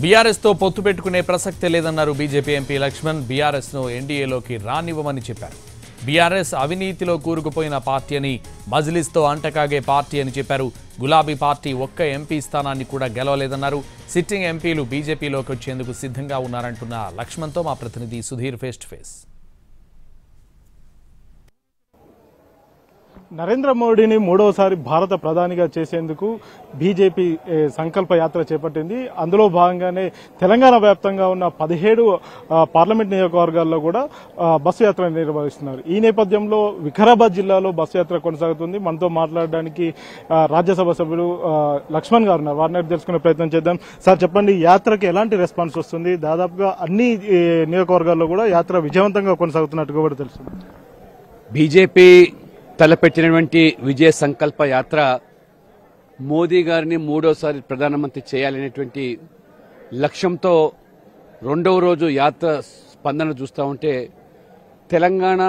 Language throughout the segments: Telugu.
బీఆర్ఎస్ తో పొత్తు పెట్టుకునే ప్రసక్తే లేదన్నారు బీజేపీ ఎంపీ లక్ష్మణ్. బీఆర్ఎస్ ను ఎన్డీఏలోకి రానివ్వమని చెప్పారు. బీఆర్ఎస్ అవినీతిలో కూరుకుపోయిన పార్టీ అని, మజ్లిస్ తో అంటకాగే పార్టీ అని చెప్పారు. గులాబీ పార్టీ ఒక్క ఎంపీ స్థానాన్ని కూడా గెలవలేదన్నారు. సిట్టింగ్ ఎంపీలు బీజేపీలోకి వచ్చేందుకు సిద్ధంగా ఉన్నారంటున్న లక్ష్మణ్తో మా ప్రతినిధి Sudheer face to face. Narendra మోడీని మూడవసారి భారత ప్రధానిగా చేసేందుకు బీజేపీ సంకల్ప యాత్ర చేపట్టింది. అందులో భాగంగానే తెలంగాణ వ్యాప్తంగా ఉన్న 17 పార్లమెంట్ నియోజకవర్గాల్లో కూడా బస్సు యాత్ర నిర్వహిస్తున్నారు. ఈ నేపథ్యంలో వికారాబాద్ జిల్లాలో బస్సు యాత్ర కొనసాగుతుంది. మనతో మాట్లాడడానికి రాజ్యసభ సభ్యులు లక్ష్మణ్ గారు ఉన్నారు. వారిని తెలుసుకునే ప్రయత్నం చేద్దాం. సార్ చెప్పండి, యాత్రకి ఎలాంటి రెస్పాన్స్ వస్తుంది? దాదాపుగా అన్ని నియోజకవర్గాల్లో కూడా యాత్ర విజయవంతంగా కొనసాగుతున్నట్టుగా కూడా తెలుస్తుంది. బీజేపీ తలపెట్టినటువంటి విజయ సంకల్ప యాత్ర మోదీ గారిని మూడోసారి ప్రధానమంత్రి చేయాలనేటువంటి లక్ష్యంతో రెండవ రోజు యాత్ర స్పందన చూస్తూ ఉంటే తెలంగాణ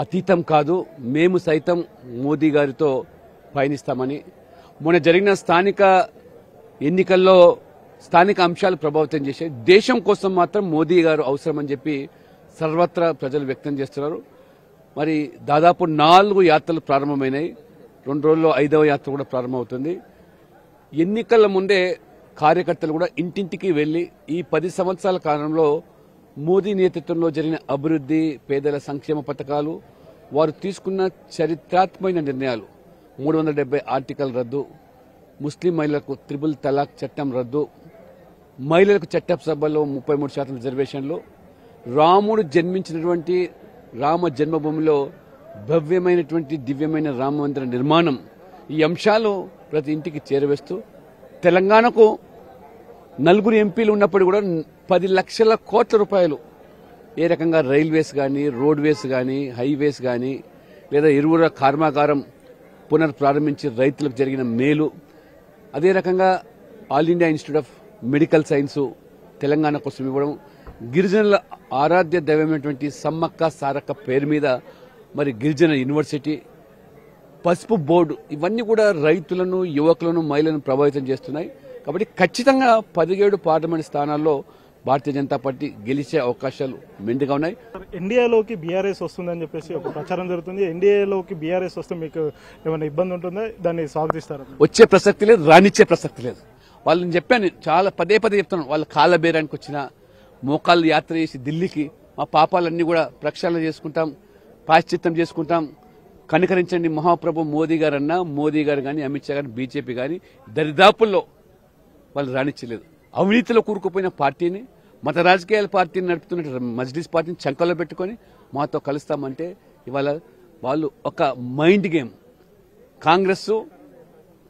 అతీతం కాదు, మేము సైతం మోదీ గారితో పయనిస్తామని, మొన్న జరిగిన స్థానిక ఎన్నికల్లో స్థానిక అంశాలు ప్రభావితం చేశాయి, దేశం కోసం మాత్రం మోదీ గారు అవసరమని చెప్పి సర్వత్రా ప్రజలు వ్యక్తం చేస్తున్నారు. మరి దాదాపు 4 యాత్రలు ప్రారంభమైనాయి. 2 రోజుల్లో 5వ యాత్ర కూడా ప్రారంభమవుతుంది. ఎన్నికల ముందే కార్యకర్తలు కూడా ఇంటింటికి వెళ్లి ఈ 10 సంవత్సరాల కాలంలో మోదీ నేతృత్వంలో జరిగిన అభివృద్ధి, పేదల సంక్షేమ పథకాలు, వారు తీసుకున్న చరిత్రాత్మకమైన నిర్ణయాలు, 370 ఆర్టికల్ రద్దు, ముస్లిం మహిళలకు త్రిబుల్ తలాక్ చట్టం రద్దు, మహిళలకు చట్టసభల్లో 33% రిజర్వేషన్లు, రాముడు జన్మించినటువంటి రామ జన్మభూమిలో భవ్యమైనటువంటి దివ్యమైన రామ మందిర నిర్మాణం, ఈ అంశాలు ప్రతి ఇంటికి చేరవేస్తూ తెలంగాణకు 4 ఎంపీలు ఉన్నప్పుడు కూడా 10 లక్షల కోట్ల రూపాయలు ఏ రకంగా రైల్వేస్ కానీ, రోడ్వేస్ కానీ, హైవేస్ కానీ, లేదా ఎరువుల కర్మాగారం పునఃప్రారంభించి రైతులకు జరిగిన మేలు, అదే రకంగా all India institute of medical science Telangana కోసం ఇవ్వడం, గిరిజనుల ఆరాధ్య దైవమైనటువంటి సమ్మక్క సారక్క పేరు మీద మరి గిరిజన యూనివర్సిటీ, పసుపు బోర్డు, ఇవన్నీ కూడా రైతులను, యువకులను, మహిళలను ప్రభావితం చేస్తున్నాయి. కాబట్టి ఖచ్చితంగా 17 పార్లమెంట్ స్థానాల్లో భారతీయ జనతా పార్టీ గెలిచే అవకాశాలు మెండుగా ఉన్నాయి. ఎన్డీఏలోకి బీఆర్ఎస్ వస్తుందని చెప్పేసి ఒక ప్రచారం జరుగుతుంది. ఎన్డీఏలోకి బీఆర్ఎస్ వస్తే మీకు ఏమైనా ఇబ్బంది ఉంటుందా? దాన్ని స్వాగతిస్తారా? వచ్చే ప్రసక్తి లేదు, రానిచ్చే ప్రసక్తి లేదు. వాళ్ళని చెప్పాను, చాలా పదే చెప్తున్నాను, వాళ్ళ కాళ్ళ బేరానికి వచ్చిన మోకాళ్ళు యాత్ర చేసి ఢిల్లీకి మా పాపాలన్నీ కూడా ప్రక్షాళన చేసుకుంటాం, ప్రాయశ్చిత్తం చేసుకుంటాం, కనికరించండి మహాప్రభు మోదీ గారు అన్నా, మోదీ గారు కానీ, అమిత్ షా గాని, బీజేపీ కానీ దరిదాపుల్లో వాళ్ళు రానిచ్చలేదు. అవినీతిలో కూరుకుపోయిన పార్టీని, మత రాజకీయాల పార్టీని నడుపుతున్న మజ్లిస్ పార్టీని చంకలో పెట్టుకుని మాతో కలుస్తామంటే ఇవాళ వాళ్ళు ఒక మైండ్ గేమ్ కాంగ్రెస్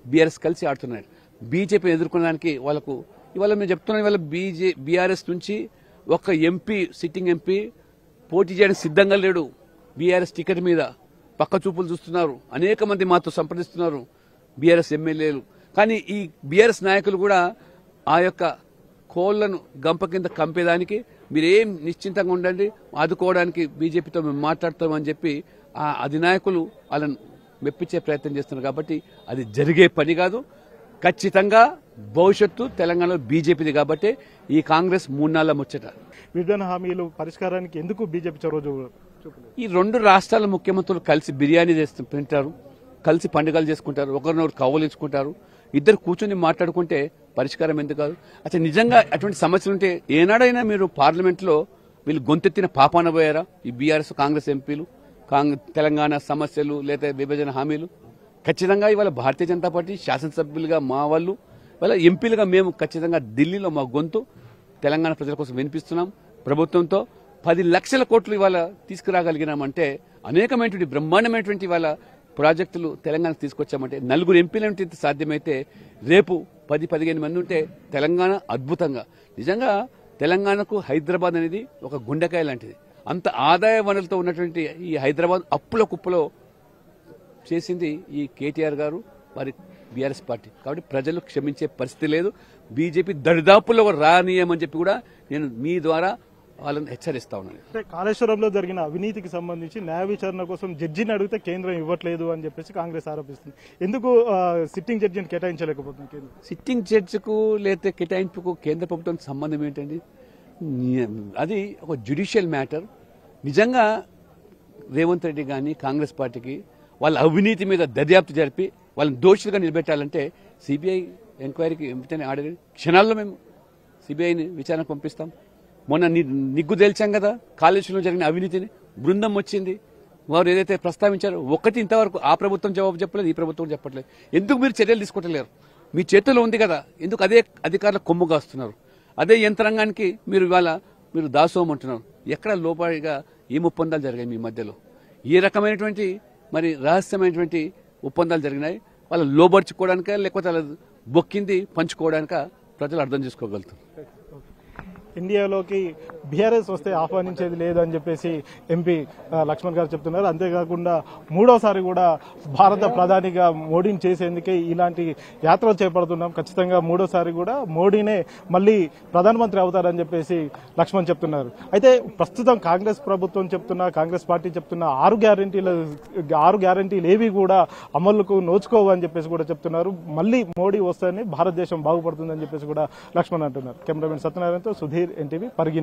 బీఆర్ఎస్ కలిసి ఆడుతున్నారు. బీజేపీ ఎదుర్కొనడానికి వాళ్ళకు ఇవాళ మేము చెప్తున్నాం, ఇవాళ బీఆర్ఎస్ నుంచి ఒక ఎంపీ, సిట్టింగ్ ఎంపీ పోటీ చేయడానికి సిద్ధంగా లేడు. బీఆర్ఎస్ టికెట్ మీద పక్క చూపులు చూస్తున్నారు. అనేక మంది మాతో సంప్రదిస్తున్నారు బీఆర్ఎస్ ఎమ్మెల్యేలు. కానీ ఈ బీఆర్ఎస్ నాయకులు కూడా ఆ యొక్క కోళ్లను గంప కింద కంపేదానికి మీరేం నిశ్చింతంగా ఉండండి, ఆదుకోవడానికి బీజేపీతో మేము మాట్లాడతామని చెప్పి ఆ అధినాయకులు వాళ్ళని మెప్పించే ప్రయత్నం చేస్తున్నారు. కాబట్టి అది జరిగే పని కాదు. ఖచ్చితంగా భవిష్యత్తు తెలంగాణలో బీజేపీది. కాబట్టి ఈ కాంగ్రెస్ 3 నాళ్ల ముచ్చట. విభజన హామీలు పరిష్కారానికి ఎందుకు బీజేపీ చొరవ? ఈ 2 రాష్ట్రాల ముఖ్యమంత్రులు కలిసి బిర్యానీ తింటారు, కలిసి పండుగలు చేసుకుంటారు, ఒకరినొకరు కౌలించుకుంటారు, ఇద్దరు కూర్చొని మాట్లాడుకుంటే పరిష్కారం ఎందుకు కాదు? అసలు నిజంగా అటువంటి సమస్యలు ఉంటే ఏనాడైనా మీరు పార్లమెంట్లో వీళ్ళు గొంతెత్తిన పాపాన పోయారా? ఈ బీఆర్ఎస్ కాంగ్రెస్ ఎంపీలు తెలంగాణ సమస్యలు లేదా విభజన హామీలు? ఖచ్చితంగా ఇవాళ భారతీయ జనతా పార్టీ శాసనసభ్యులుగా మా వాళ్ళు, ఇవాళ ఎంపీలుగా మేము ఖచ్చితంగా ఢిల్లీలో మా గొంతు తెలంగాణ ప్రజల కోసం వినిపిస్తున్నాం. ప్రభుత్వంతో 10 లక్షల కోట్లు ఇవాళ తీసుకురాగలిగినామంటే, అనేకమైనటువంటి బ్రహ్మాండమైనటువంటి ఇవాళ ప్రాజెక్టులు తెలంగాణకు తీసుకొచ్చామంటే, 4 ఎంపీలంటే సాధ్యమైతే రేపు 10-15 మంది ఉంటే తెలంగాణ అద్భుతంగా, నిజంగా తెలంగాణకు హైదరాబాద్ అనేది ఒక గుండెకాయ లాంటిది. అంత ఆదాయ వనరులతో ఉన్నటువంటి ఈ హైదరాబాద్ అప్పుల కుప్పలో చేసింది ఈ కేటీఆర్ గారు, వారి బీఆర్ఎస్ పార్టీ. కాబట్టి ప్రజలు క్షమించే పరిస్థితి లేదు. బీజేపీ దరిదాపుల్లో రానీయమని చెప్పి కూడా నేను మీ ద్వారా వాళ్ళని హెచ్చరిస్తా ఉన్నాను. అంటే కాళేశ్వరంలో జరిగిన అవినీతికి సంబంధించి న్యాయ విచారణ కోసం జడ్జిని అడిగితే కేంద్రం ఇవ్వట్లేదు అని చెప్పేసి కాంగ్రెస్ ఆరోపిస్తుంది. ఎందుకు సిట్టింగ్ జడ్జిని కేటాయించలేకపోతుంది కేంద్రం? సిట్టింగ్ జడ్జికు లేదా కేటాయింపుకు కేంద్ర ప్రభుత్వానికి సంబంధం ఏంటండి? అది ఒక జ్యుడిషియల్ మ్యాటర్. నిజంగా రేవంత్ రెడ్డి కానీ కాంగ్రెస్ పార్టీకి వాళ్ళ అవినీతి మీద దర్యాప్తు జరిపి వాళ్ళని దోషులుగా నిలబెట్టాలంటే సిబిఐ ఎంక్వైరీకి వెంటనే ఆర్డర్ క్షణాల్లో మేము సిబిఐని విచారణకు పంపిస్తాం. మొన్న నిగ్గు తేల్చాం కదా కాళేశ్వరంలో జరిగిన అవినీతిని. బృందం వచ్చింది, వారు ఏదైతే ప్రస్తావించారో ఒకటి ఇంతవరకు ఆ ప్రభుత్వం జవాబు చెప్పలేదు, ఈ ప్రభుత్వం చెప్పట్లేదు. ఎందుకు మీరు చర్యలు తీసుకోవట్లేరు? మీ చేతుల్లో ఉంది కదా, ఎందుకు అదే అధికారుల కొమ్ము కాస్తున్నారు? అదే యంత్రాంగానికి మీరు ఇవాళ మీరు దాసోమంటున్నారు. ఎక్కడ లోపాయిగా ఏం ఒప్పందాలు జరిగాయి మీ మధ్యలో? ఏ రకమైనటువంటి మరి రహస్యమైనటువంటి ఒప్పందాలు జరిగినాయి? వాళ్ళ లోబర్చుకోవడానిక లేకపోతే వాళ్ళ బొక్కింది పంచుకోవడానిక ప్రజలు అర్థం చేసుకోగలుగుతారు. ఇండియాలోకి బీఆర్ఎస్ వస్తే ఆహ్వానించేది లేదు అని చెప్పేసి ఎంపీ లక్ష్మణ్ గారు చెప్తున్నారు. అంతేకాకుండా మూడోసారి కూడా భారత ప్రధానిగా మోడీని చేసేందుకే ఇలాంటి యాత్రలు చేపడుతున్నాం, ఖచ్చితంగా మూడోసారి కూడా మోడీనే మళ్ళీ ప్రధానమంత్రి అవుతారని చెప్పేసి లక్ష్మణ్ చెప్తున్నారు. అయితే ప్రస్తుతం కాంగ్రెస్ ప్రభుత్వం కాంగ్రెస్ పార్టీ చెప్తున్న 6 గ్యారంటీలు ఏవి కూడా అమలుకు నోచుకోవు అని చెప్పేసి కూడా చెప్తున్నారు. మళ్ళీ మోడీ వస్తేనే భారతదేశం బాగుపడుతుందని చెప్పేసి కూడా లక్ష్మణ్ అంటున్నారు. కెమెరామెన్ సత్యనారాయణతో సుధీర్, ఎన్టీవీ, పరిగి.